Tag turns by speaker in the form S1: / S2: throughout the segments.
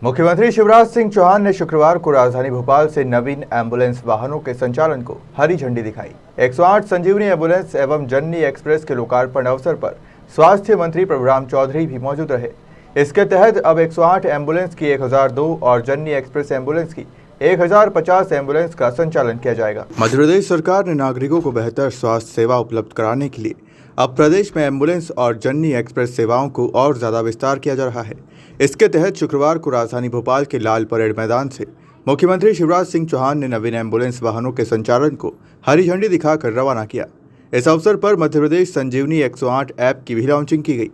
S1: मुख्यमंत्री शिवराज सिंह चौहान ने शुक्रवार को राजधानी भोपाल से नवीन एम्बुलेंस वाहनों के संचालन को हरी झंडी दिखाई। 108 संजीवनी एम्बुलेंस एवं जननी एक्सप्रेस के लोकार्पण अवसर पर स्वास्थ्य मंत्री प्रभुराम चौधरी भी मौजूद रहे। इसके तहत अब 108 एम्बुलेंस की 1002 और जननी एक्सप्रेस एम्बुलेंस की 1050 एम्बुलेंस का संचालन किया जाएगा। मध्य प्रदेश सरकार ने नागरिकों को बेहतर स्वास्थ्य सेवा उपलब्ध कराने के लिए अब प्रदेश में एम्बुलेंस और जननी एक्सप्रेस सेवाओं को और ज़्यादा विस्तार किया जा रहा है। इसके तहत शुक्रवार को राजधानी भोपाल के लाल परेड मैदान से मुख्यमंत्री शिवराज सिंह चौहान ने नवीन एम्बुलेंस वाहनों के संचालन को हरी झंडी दिखाकर रवाना किया। इस अवसर पर मध्य प्रदेश संजीवनी 108 ऐप की भी लॉन्चिंग की गई।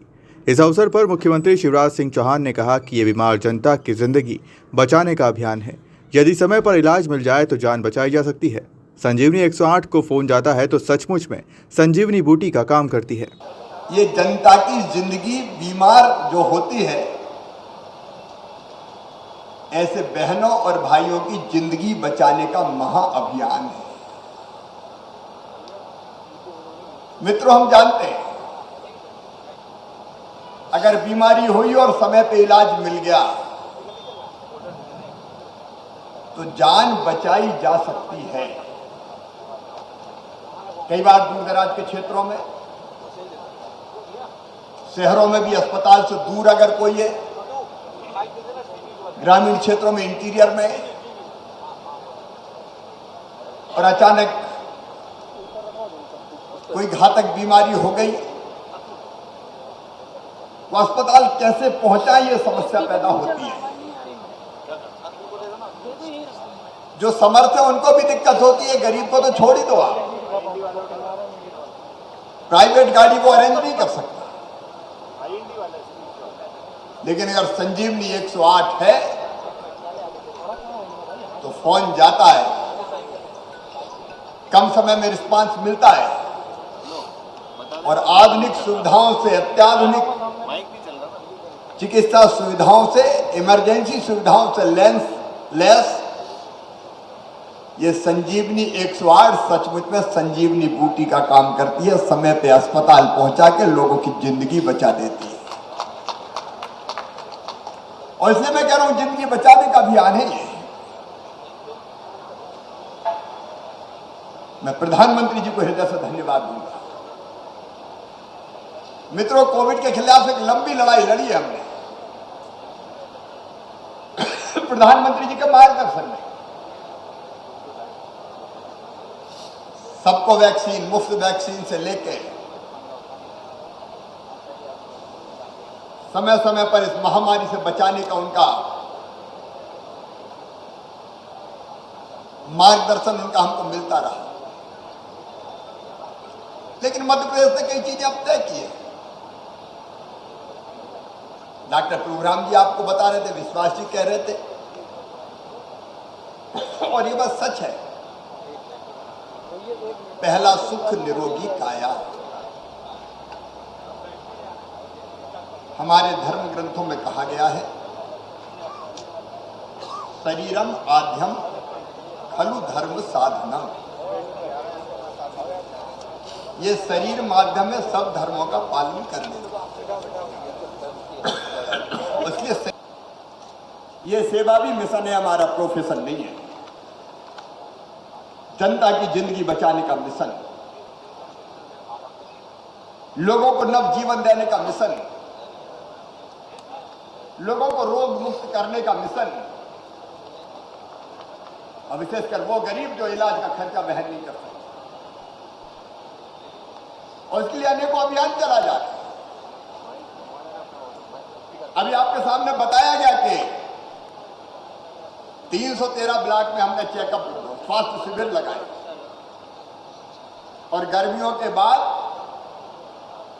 S1: इस अवसर पर मुख्यमंत्री शिवराज सिंह चौहान ने कहा कि ये बीमार जनता की जिंदगी बचाने का अभियान है। यदि समय पर इलाज मिल जाए तो जान बचाई जा सकती है। संजीवनी 108 को फोन जाता है तो सचमुच में संजीवनी बूटी का काम करती है।
S2: ये जनता की जिंदगी बीमार जो होती है, ऐसे बहनों और भाइयों की जिंदगी बचाने का महाअभियान है। मित्रों, हम जानते हैं अगर बीमारी हुई और समय पे इलाज मिल गया तो जान बचाई जा सकती है। कई बार दूर दराज के क्षेत्रों में, शहरों में भी अस्पताल से दूर अगर कोई है, ग्रामीण क्षेत्रों में, इंटीरियर में, और अचानक कोई घातक बीमारी हो गई तो अस्पताल कैसे पहुंचा, ये समस्या पैदा होती है। जो समर्थ है उनको भी दिक्कत होती है, गरीब को तो छोड़ ही दो आप, प्राइवेट गाड़ी वो अरेंज नहीं कर सकता। लेकिन अगर संजीवनी 108 है तो फोन जाता है, कम समय में रिस्पांस मिलता है और आधुनिक सुविधाओं से, अत्याधुनिक चिकित्सा सुविधाओं से, इमरजेंसी सुविधाओं से लेस ये संजीवनी 108 सचमुच में संजीवनी बूटी का काम करती है। समय पे अस्पताल पहुंचा के लोगों की जिंदगी बचा देती है। और इसलिए मैं कह रहा हूं, जिंदगी बचाने का अभियान है ये। मैं प्रधानमंत्री जी को हृदय से धन्यवाद दूंगा। मित्रों, कोविड के खिलाफ एक लंबी लड़ाई लड़ी है हमने प्रधानमंत्री जी के मार्गदर्शन में। सबको वैक्सीन, मुफ्त वैक्सीन से लेके समय समय पर इस महामारी से बचाने का उनका मार्गदर्शन हमको मिलता रहा। लेकिन मध्य प्रदेश ने कई चीजें अब तय की है। डॉक्टर प्रभुराम जी आपको बता रहे थे, विश्वास जी कह रहे थे, और ये बात सच है। पहला सुख निरोगी काया। हमारे धर्म ग्रंथों में कहा गया है, शरीरम आद्यम खलु धर्म साधनम। ये शरीर माध्यम है सब धर्मों का पालन करने का। इसलिए ये सेवा भी मिशन है, हमारा प्रोफेशन नहीं है। जनता की जिंदगी बचाने का मिशन, लोगों को नव जीवन देने का मिशन, लोगों को रोग मुक्त करने का मिशन, और विशेषकर वो गरीब जो इलाज का खर्चा वहन नहीं कर सकते। और इसके लिए अनेकों अभियान चला जा रहा है। अभी आपके सामने बताया गया कि 313 ब्लॉक में हमने चेकअप, स्वास्थ्य शिविर लगाए, और गर्मियों के बाद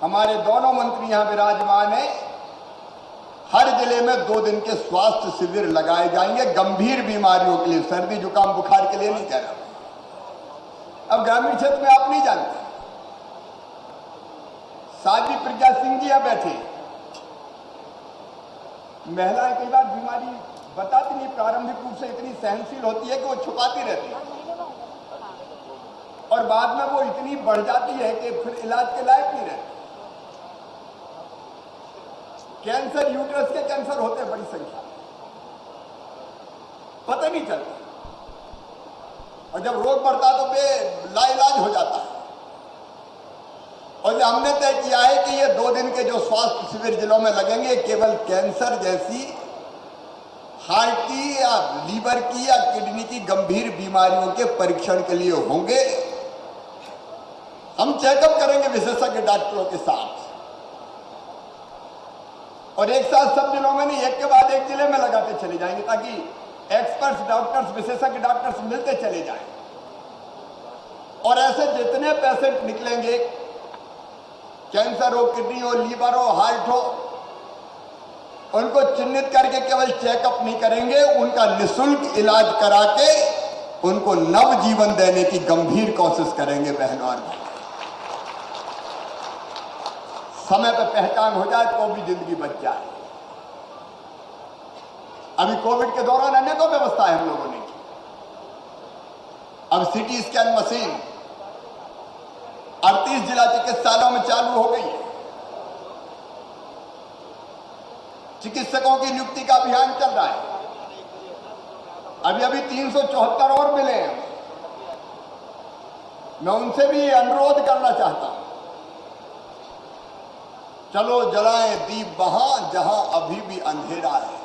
S2: हमारे दोनों मंत्री यहां विराजमान हैं। हर जिले में 2 दिन के स्वास्थ्य शिविर लगाए जाएंगे, गंभीर बीमारियों के लिए, सर्दी जुकाम बुखार के लिए नहीं कह रहा। अब ग्रामीण क्षेत्र में आप नहीं जानते, साध्वी प्रज्ञा सिंह जी यहां बैठी, महिलाएं कई बार बीमारी बताती नहीं, प्रारंभिक रूप से इतनी सहनशील होती है कि वो छुपाती रहती है, और बाद में वो इतनी बढ़ जाती है कि फिर इलाज के लायक नहीं रहती। कैंसर, यूट्रस के कैंसर होते हैं बड़ी संख्या में। पता नहीं चलता, और जब रोग बढ़ता तो लाइलाज हो जाता है। और जो हमने तय किया है कि ये 2 दिन के जो स्वास्थ्य शिविर जिलों में लगेंगे, केवल कैंसर जैसी हार्ट की या लीवर की या किडनी की गंभीर बीमारियों के परीक्षण के लिए होंगे। हम चेकअप करेंगे विशेषज्ञ डॉक्टरों के साथ, और एक साथ सब जिलों में नहीं, एक के बाद एक जिले में लगाते चले जाएंगे, ताकि एक्सपर्ट्स डॉक्टर्स, विशेषज्ञ डॉक्टर्स मिलते चले जाएं। और ऐसे जितने पेशेंट निकलेंगे, कैंसर हो, किडनी हो, लीवर हो, हार्ट हो, उनको चिन्हित करके केवल चेकअप नहीं करेंगे, उनका निःशुल्क इलाज करा के उनको नव जीवन देने की गंभीर कोशिश करेंगे। बहनों और भाई, समय पर पहचान हो जाए तो भी जिंदगी बच जाए। अभी कोविड के दौरान अनेकों व्यवस्था है हम लोगों ने की। अब सिटी स्कैन मशीन 38 जिला चिकित्सालयों में चालू हो गई है। चिकित्सकों की नियुक्ति का अभियान चल रहा है। अभी 374 और मिले हैं। मैं उनसे भी अनुरोध करना चाहता हूं, चलो जलाएं दीप वहां जहां अभी भी अंधेरा है।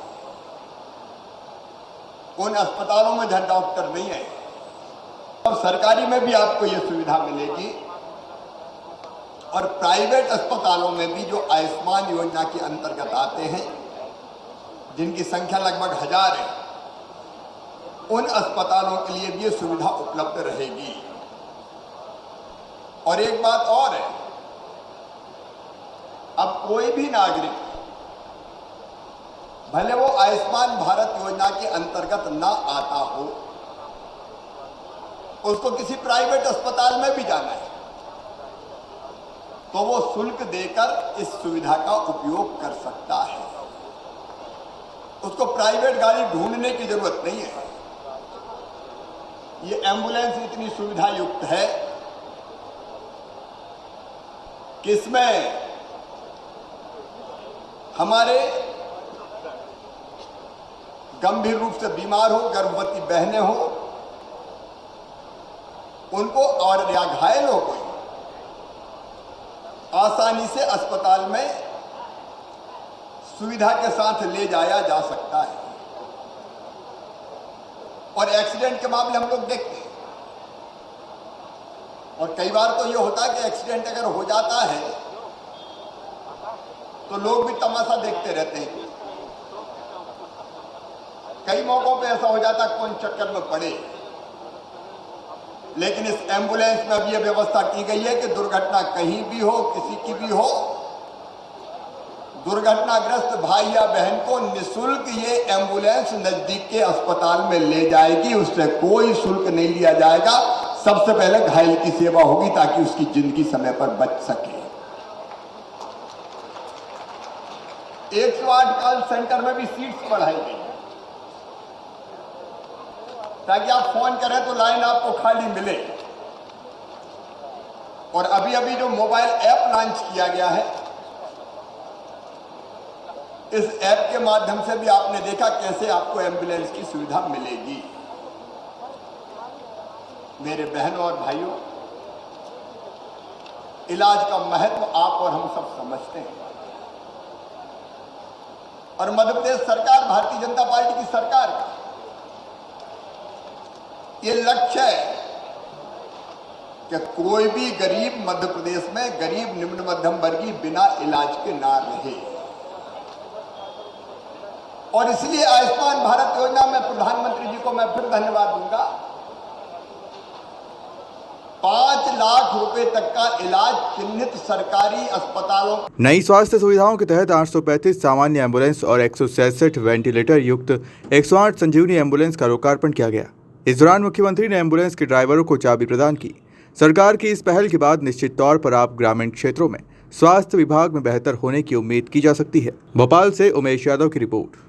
S2: उन अस्पतालों में जहां डॉक्टर नहीं है, और सरकारी में भी आपको यह सुविधा मिलेगी, और प्राइवेट अस्पतालों में भी जो आयुष्मान योजना के अंतर्गत आते हैं, जिनकी संख्या लगभग 1000 है, उन अस्पतालों के लिए भी ये सुविधा उपलब्ध रहेगी। और एक बात और है, अब कोई भी नागरिक, भले वो आयुष्मान भारत योजना के अंतर्गत ना आता हो, उसको किसी प्राइवेट अस्पताल में भी जाना है, तो वो शुल्क देकर इस सुविधा का उपयोग कर सकता है। उसको प्राइवेट गाड़ी ढूंढने की जरूरत नहीं है। ये एम्बुलेंस इतनी सुविधा युक्त है कि इसमें हमारे गंभीर रूप से बीमार हो, गर्भवती बहनें हो, उनको, और या घायल हो कोई, आसानी से अस्पताल में सुविधा के साथ ले जाया जा सकता है। और एक्सीडेंट के मामले हम लोग देखते हैं, और कई बार तो ये होता है कि एक्सीडेंट अगर हो जाता है तो लोग भी तमाशा देखते रहते हैं। कई मौकों पे ऐसा हो जाता है कौन चक्कर में पड़े। लेकिन इस एम्बुलेंस में अब यह व्यवस्था की गई है कि दुर्घटना कहीं भी हो, किसी की भी हो, दुर्घटनाग्रस्त भाई या बहन को निःशुल्क ये एम्बुलेंस नजदीक के अस्पताल में ले जाएगी। उससे कोई शुल्क नहीं लिया जाएगा। सबसे पहले घायल की सेवा होगी ताकि उसकी जिंदगी समय पर बच सके। 108 कॉल सेंटर में भी सीट्स बढ़ाई गई ताकि आप फोन करें तो लाइन आपको खाली मिले। और अभी जो मोबाइल ऐप लॉन्च किया गया है, इस ऐप के माध्यम से भी आपने देखा कैसे आपको एम्बुलेंस की सुविधा मिलेगी। मेरे बहनों और भाइयों, इलाज का महत्व आप और हम सब समझते हैं। और मध्य प्रदेश सरकार, भारतीय जनता पार्टी की सरकार का ये लक्ष्य है कि कोई भी गरीब मध्य प्रदेश में, गरीब निम्न मध्यम वर्गीय बिना इलाज के ना रहे। और इसलिए आयुष्मान भारत योजना में प्रधानमंत्री जी को मैं फिर धन्यवाद दूंगा। 5 लाख रुपए तक का इलाज चिन्हित सरकारी अस्पतालों।
S1: नई स्वास्थ्य सुविधाओं के तहत 835 सामान्य एम्बुलेंस और 166 वेंटिलेटर युक्त 108 संजीवनी एम्बुलेंस का लोकार्पण किया गया। इस दौरान मुख्यमंत्री ने एम्बुलेंस के ड्राइवरों को चाबी प्रदान की। सरकार की इस पहल के बाद निश्चित तौर पर आप ग्रामीण क्षेत्रों में स्वास्थ्य विभाग में बेहतर होने की उम्मीद की जा सकती है। भोपाल से उमेश यादव की रिपोर्ट।